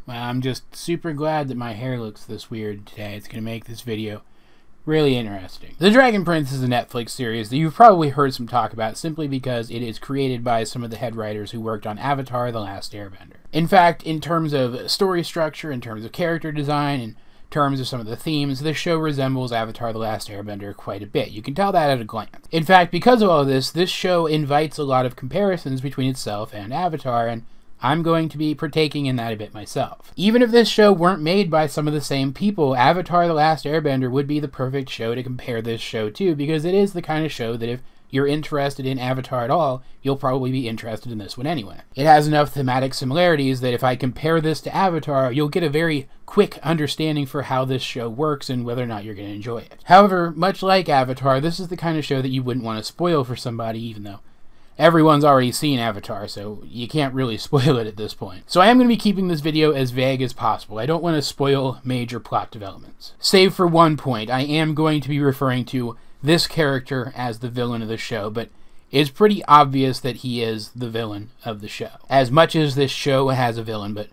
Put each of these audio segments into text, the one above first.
Well, I'm just super glad that my hair looks this weird today. It's going to make this video really interesting. The Dragon Prince is a Netflix series that you've probably heard some talk about simply because it is created by some of the head writers who worked on Avatar: The Last Airbender. In fact, in terms of story structure, in terms of character design, in terms of some of the themes, this show resembles Avatar: The Last Airbender quite a bit. You can tell that at a glance. In fact, because of all of this show invites a lot of comparisons between itself and Avatar, and I'm going to be partaking in that a bit myself. Even if this show weren't made by some of the same people, Avatar: The Last Airbender would be the perfect show to compare this show to, because it is the kind of show that if you're interested in Avatar at all, you'll probably be interested in this one anyway. It has enough thematic similarities that if I compare this to Avatar, you'll get a very quick understanding for how this show works and whether or not you're going to enjoy it. However, much like Avatar, this is the kind of show that you wouldn't want to spoil for somebody, even though everyone's already seen Avatar, so you can't really spoil it at this point. So I am going to be keeping this video as vague as possible. I don't want to spoil major plot developments. Save for one point, I am going to be referring to this character as the villain of the show, but it's pretty obvious that he is the villain of the show. As much as this show has a villain, but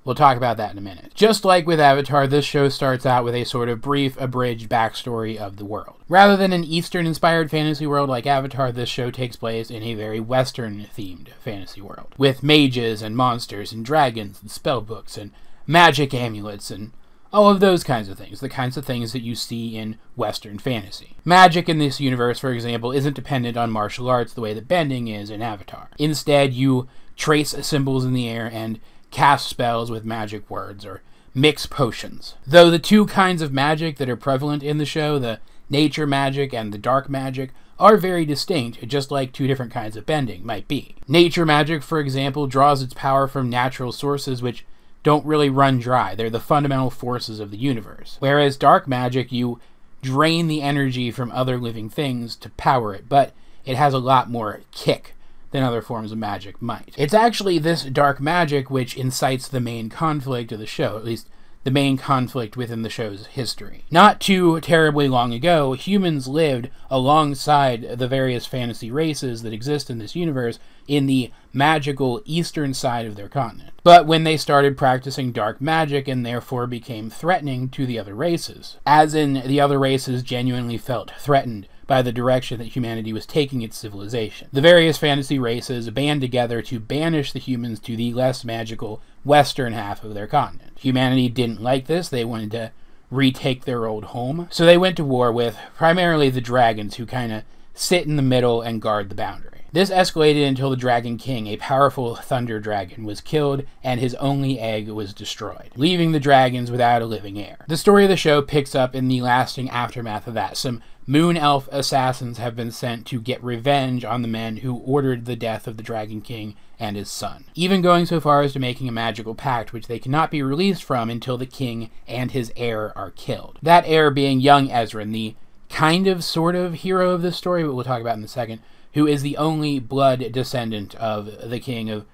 we'll talk about that in a minute. Just like with Avatar, this show starts out with a sort of brief, abridged backstory of the world. Rather than an Eastern-inspired fantasy world like Avatar, this show takes place in a very Western-themed fantasy world, with mages and monsters and dragons and spellbooks and magic amulets and all of those kinds of things, the kinds of things that you see in Western fantasy. Magic in this universe, for example, isn't dependent on martial arts the way that bending is in Avatar. Instead, you trace symbols in the air and cast spells with magic words, or mix potions. Though the two kinds of magic that are prevalent in the show, the nature magic and the dark magic, are very distinct, just like two different kinds of bending might be. Nature magic, for example, draws its power from natural sources which don't really run dry. They're the fundamental forces of the universe. Whereas dark magic, you drain the energy from other living things to power it, but it has a lot more kick than other forms of magic might. It's actually this dark magic which incites the main conflict of the show, at least the main conflict within the show's history. Not too terribly long ago, humans lived alongside the various fantasy races that exist in this universe in the magical eastern side of their continent. But when they started practicing dark magic and therefore became threatening to the other races, as in the other races genuinely felt threatened by the direction that humanity was taking its civilization, the various fantasy races band together to banish the humans to the less magical western half of their continent. Humanity didn't like this. They wanted to retake their old home, so they went to war with primarily the dragons, who kind of sit in the middle and guard the boundary. This escalated until the Dragon King, a powerful thunder dragon, was killed and his only egg was destroyed, leaving the dragons without a living heir. The story of the show picks up in the lasting aftermath of that. Some moon elf assassins have been sent to get revenge on the men who ordered the death of the Dragon King and his son, even going so far as to making a magical pact which they cannot be released from until the king and his heir are killed. That heir being young Ezran, the kind of sort of hero of this story, but we'll talk about in a second, who is the only blood descendant of the king of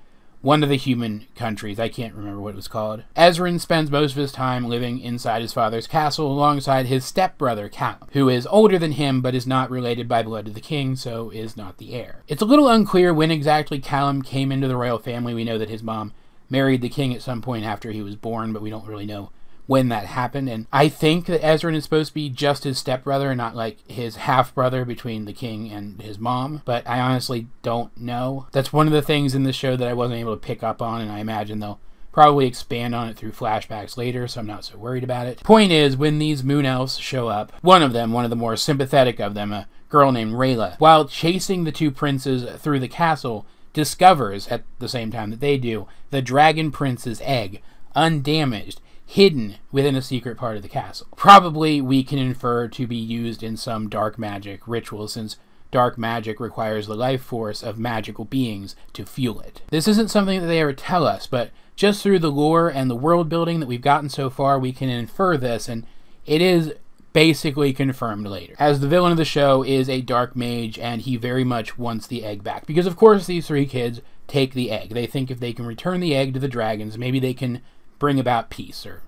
one of the human countries. I can't remember what it was called. Ezran spends most of his time living inside his father's castle alongside his stepbrother Callum, who is older than him but is not related by blood to the king, so is not the heir. It's a little unclear when exactly Callum came into the royal family. We know that his mom married the king at some point after he was born, but we don't really know when that happened, and I think that Ezran is supposed to be just his stepbrother, not like his half-brother between the king and his mom, but I honestly don't know. That's one of the things in the show that I wasn't able to pick up on, and I imagine they'll probably expand on it through flashbacks later, so I'm not so worried about it. Point is, when these moon elves show up, one of the more sympathetic of them, a girl named Rayla, while chasing the two princes through the castle, discovers, at the same time that they do, the Dragon Prince's egg, undamaged, hidden within a secret part of the castle. Probably we can infer to be used in some dark magic ritual, since dark magic requires the life force of magical beings to fuel it. This isn't something that they ever tell us, but just through the lore and the world building that we've gotten so far, we can infer this, and it is basically confirmed later, as the villain of the show is a dark mage and he very much wants the egg back, because of course these three kids take the egg. They think if they can return the egg to the dragons, maybe they can bring about peace or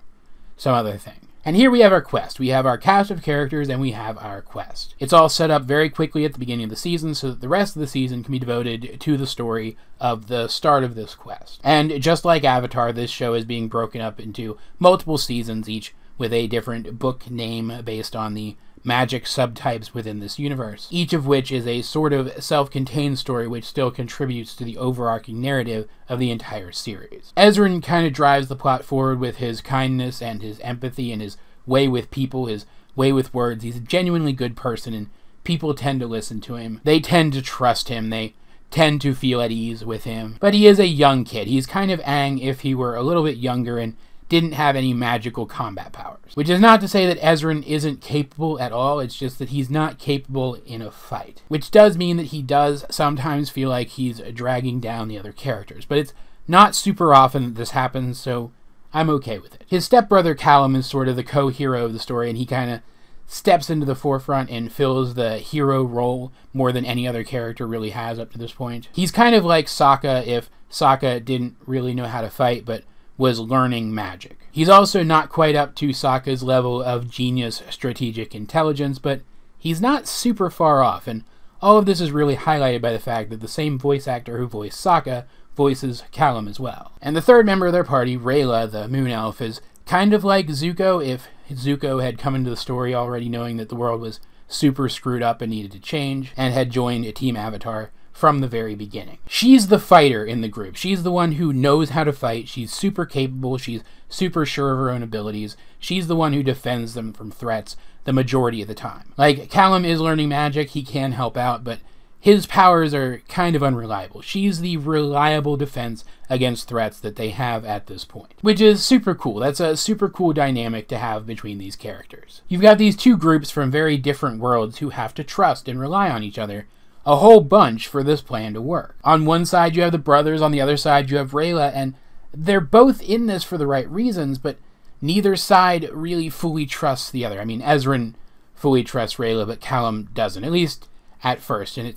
some other thing. And here we have our quest. We have our cast of characters and we have our quest. It's all set up very quickly at the beginning of the season so that the rest of the season can be devoted to the story of the start of this quest. And just like Avatar, this show is being broken up into multiple seasons, each with a different book name based on the magic subtypes within this universe, each of which is a sort of self-contained story which still contributes to the overarching narrative of the entire series. Ezran kind of drives the plot forward with his kindness and his empathy and his way with people, his way with words. He's a genuinely good person and people tend to listen to him. They tend to trust him. They tend to feel at ease with him. But he is a young kid. He's kind of Aang if he were a little bit younger and didn't have any magical combat powers. Which is not to say that Ezran isn't capable at all, it's just that he's not capable in a fight. Which does mean that he does sometimes feel like he's dragging down the other characters, but it's not super often that this happens, so I'm okay with it. His stepbrother Callum is sort of the co-hero of the story, and he kind of steps into the forefront and fills the hero role more than any other character really has up to this point. He's kind of like Sokka if Sokka didn't really know how to fight, but was learning magic. He's also not quite up to Sokka's level of genius strategic intelligence, but he's not super far off, and all of this is really highlighted by the fact that the same voice actor who voiced Sokka voices Callum as well. And the third member of their party, Rayla, the moon elf, is kind of like Zuko if Zuko had come into the story already knowing that the world was super screwed up and needed to change, and had joined Team Avatar from the very beginning. She's the fighter in the group. She's the one who knows how to fight. She's super capable. She's super sure of her own abilities. She's the one who defends them from threats the majority of the time. Like, Callum is learning magic. He can help out, but his powers are kind of unreliable. She's the reliable defense against threats that they have at this point, which is super cool. That's a super cool dynamic to have between these characters. You've got these two groups from very different worlds who have to trust and rely on each other a whole bunch for this plan to work. On one side you have the brothers, on the other side you have Rayla, and they're both in this for the right reasons, but neither side really fully trusts the other. I mean, Ezran fully trusts Rayla, but Callum doesn't, at least at first, and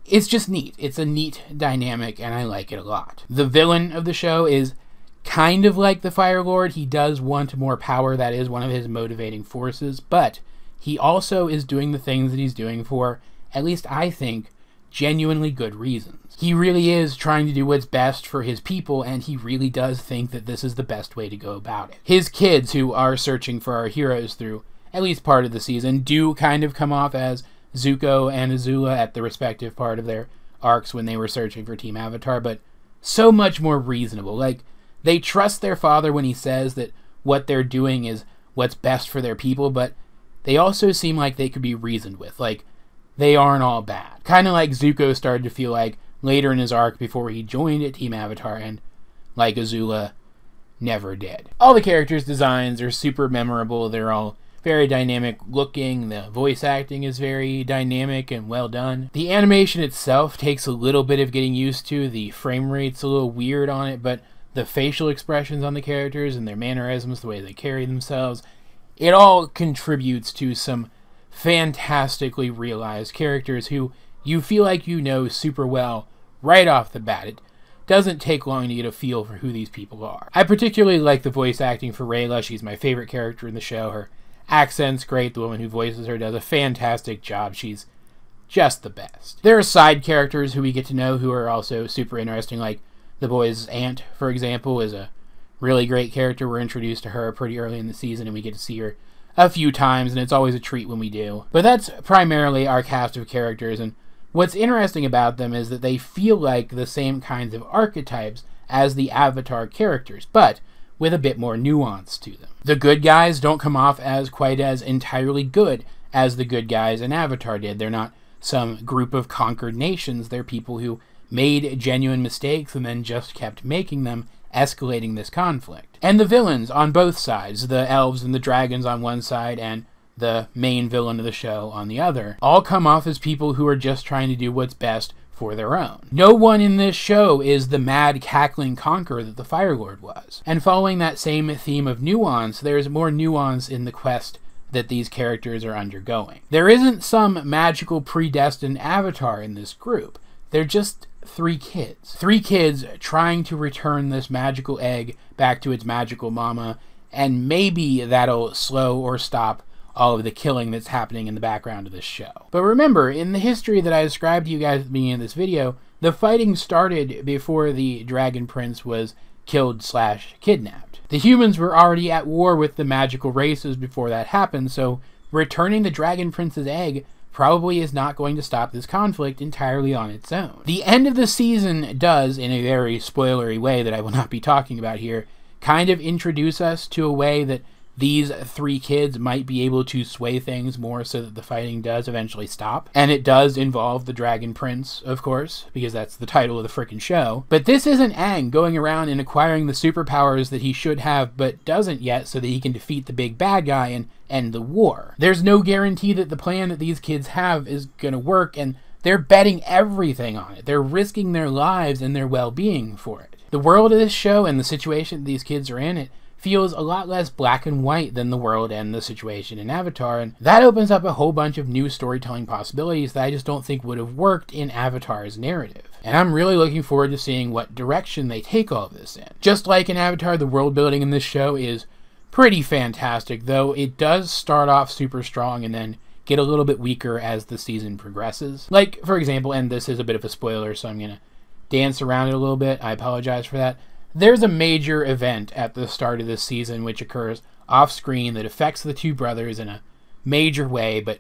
it's just neat. It's a neat dynamic, and I like it a lot. The villain of the show is kind of like the Fire Lord. He does want more power. That is one of his motivating forces, but he also is doing the things that he's doing for, at least I think, genuinely good reasons. He really is trying to do what's best for his people, and he really does think that this is the best way to go about it. His kids, who are searching for our heroes through at least part of the season, do kind of come off as Zuko and Azula at the respective part of their arcs when they were searching for Team Avatar, but so much more reasonable. Like, they trust their father when he says that what they're doing is what's best for their people, but they also seem like they could be reasoned with. Like, they aren't all bad. Kind of like Zuko started to feel like later in his arc before he joined Team Avatar, and like Azula never did. All the characters' designs are super memorable. They're all very dynamic looking. The voice acting is very dynamic and well done. The animation itself takes a little bit of getting used to. The frame rate's a little weird on it, but the facial expressions on the characters and their mannerisms, the way they carry themselves, it all contributes to some fantastically realized characters who you feel like you know super well right off the bat. It doesn't take long to get a feel for who these people are. I particularly like the voice acting for Rayla. She's my favorite character in the show. Her accent's great. The woman who voices her does a fantastic job. She's just the best. There are side characters who we get to know who are also super interesting, like the boy's aunt, for example, is a really great character. We're introduced to her pretty early in the season, and we get to see her a few times, and it's always a treat when we do. But that's primarily our cast of characters, and what's interesting about them is that they feel like the same kinds of archetypes as the Avatar characters, but with a bit more nuance to them. The good guys don't come off as quite as entirely good as the good guys in Avatar did. They're not some group of conquered nations. They're people who made genuine mistakes and then just kept making them, escalating this conflict. And the villains on both sides, the elves and the dragons on one side and the main villain of the show on the other, all come off as people who are just trying to do what's best for their own. No one in this show is the mad, cackling conqueror that the Fire Lord was. And following that same theme of nuance, there's more nuance in the quest that these characters are undergoing. There isn't some magical predestined avatar in this group. They're just three kids. Three kids trying to return this magical egg back to its magical mama and maybe that'll slow or stop all of the killing that's happening in the background of this show. But remember, in the history that I described to you guys at the beginning of this video, the fighting started before the Dragon Prince was killed/kidnapped. The humans were already at war with the magical races before that happened, so returning the Dragon Prince's egg probably is not going to stop this conflict entirely on its own. The end of the season does, in a very spoilery way that I will not be talking about here, kind of introduce us to a way that these 3 kids might be able to sway things more so that the fighting does eventually stop. And it does involve the Dragon Prince, of course, because that's the title of the frickin' show. But this isn't Aang going around and acquiring the superpowers that he should have but doesn't yet so that he can defeat the big bad guy and end the war. There's no guarantee that the plan that these kids have is gonna work, and they're betting everything on it. They're risking their lives and their well-being for it. The world of this show and the situation these kids are in, it feels a lot less black and white than the world and the situation in Avatar, and that opens up a whole bunch of new storytelling possibilities that I just don't think would have worked in Avatar's narrative. And I'm really looking forward to seeing what direction they take all of this in. Just like in Avatar, the world building in this show is pretty fantastic, though it does start off super strong and then get a little bit weaker as the season progresses. Like, for example, and this is a bit of a spoiler, so I'm gonna dance around it a little bit, I apologize for that. There's a major event at the start of this season which occurs off-screen that affects the 2 brothers in a major way, but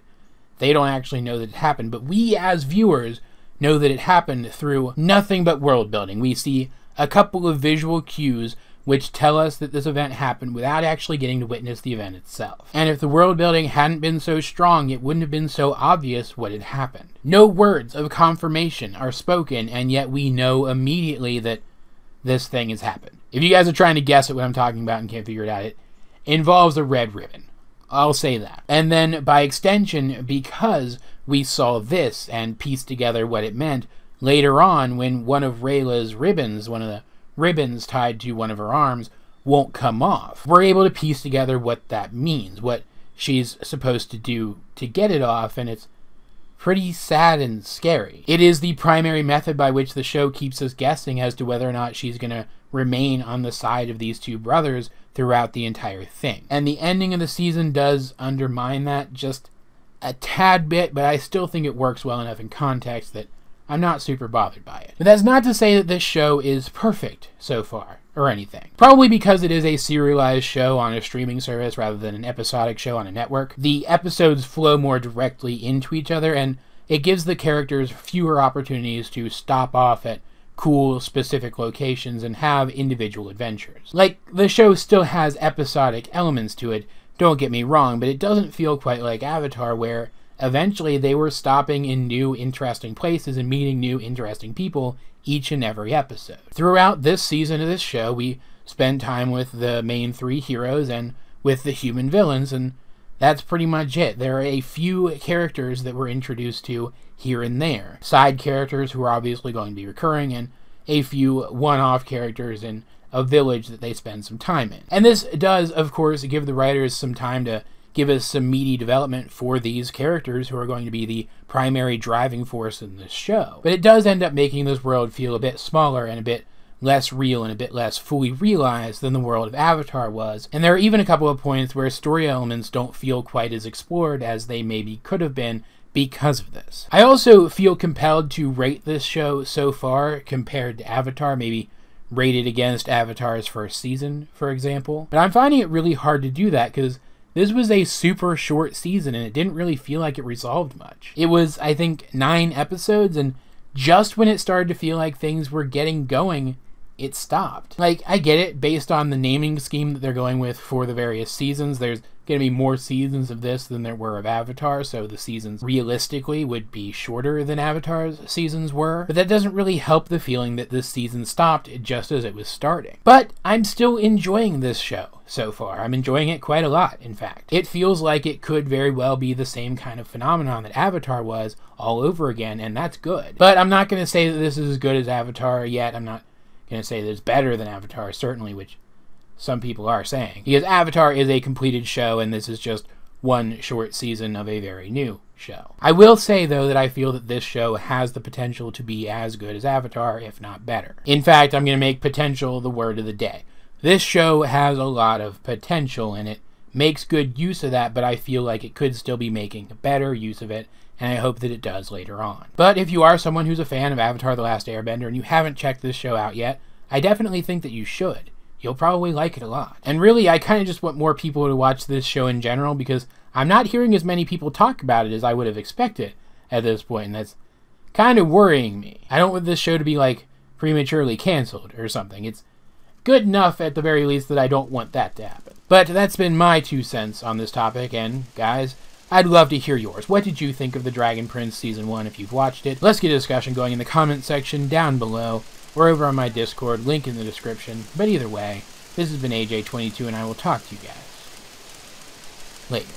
they don't actually know that it happened. But we, as viewers, know that it happened through nothing but world building. We see a couple of visual cues which tell us that this event happened without actually getting to witness the event itself. And if the world building hadn't been so strong, it wouldn't have been so obvious what had happened. No words of confirmation are spoken, and yet we know immediately that this thing has happened. If you guys are trying to guess at what I'm talking about and can't figure it out, it involves a red ribbon. I'll say that. And then, by extension, because we saw this and pieced together what it meant, later on, when one of Rayla's ribbons, one of the ribbons tied to one of her arms, won't come off, we're able to piece together what that means, what she's supposed to do to get it off, and it's pretty sad and scary. It is the primary method by which the show keeps us guessing as to whether or not she's going to remain on the side of these 2 brothers throughout the entire thing. And the ending of the season does undermine that just a tad bit, but I still think it works well enough in context that I'm not super bothered by it. But that's not to say that this show is perfect so far, or anything. Probably because it is a serialized show on a streaming service rather than an episodic show on a network. The episodes flow more directly into each other, and it gives the characters fewer opportunities to stop off at cool, specific locations and have individual adventures. Like, the show still has episodic elements to it, don't get me wrong, but it doesn't feel quite like Avatar, where eventually they were stopping in new, interesting places and meeting new, interesting people each and every episode. Throughout this season of this show, we spend time with the main 3 heroes and with the human villains, and that's pretty much it. There are a few characters that we're introduced to here and there. Side characters who are obviously going to be recurring, and a few one-off characters in a village that they spend some time in. And this does, of course, give the writers some time to give us some meaty development for these characters who are going to be the primary driving force in this show. But it does end up making this world feel a bit smaller and a bit less real and a bit less fully realized than the world of Avatar was. And there are even a couple of points where story elements don't feel quite as explored as they maybe could have been because of this. I also feel compelled to rate this show so far compared to Avatar, maybe rate it against Avatar's first season, for example. But I'm finding it really hard to do that because this was a super short season and it didn't really feel like it resolved much. It was, I think, 9 episodes, and just when it started to feel like things were getting going, it stopped. Like, I get it, based on the naming scheme that they're going with for the various seasons, there's going to be more seasons of this than there were of Avatar, so the seasons realistically would be shorter than Avatar's seasons were, but that doesn't really help the feeling that this season stopped just as it was starting. But I'm still enjoying this show so far. I'm enjoying it quite a lot, in fact. It feels like it could very well be the same kind of phenomenon that Avatar was all over again, and that's good. But I'm not going to say that this is as good as Avatar yet. I'm not going to say that it's better than Avatar, certainly, which some people are saying, because Avatar is a completed show and this is just one short season of a very new show. I will say, though, that I feel that this show has the potential to be as good as Avatar, if not better. In fact, I'm going to make potential the word of the day. This show has a lot of potential in it, makes good use of that, but I feel like it could still be making a better use of it, and I hope that it does later on. But if you are someone who's a fan of Avatar: The Last Airbender and you haven't checked this show out yet, I definitely think that you should. You'll probably like it a lot. And really, I kind of just want more people to watch this show in general, because I'm not hearing as many people talk about it as I would have expected at this point, and that's kind of worrying me. I don't want this show to be, like, prematurely canceled or something. It's good enough, at the very least, that I don't want that to happen. But that's been my 2 cents on this topic, and, guys, I'd love to hear yours. What did you think of The Dragon Prince Season 1 if you've watched it? Let's get a discussion going in the comment section down below, or over on my Discord, link in the description. But either way, this has been AJ22, and I will talk to you guys later.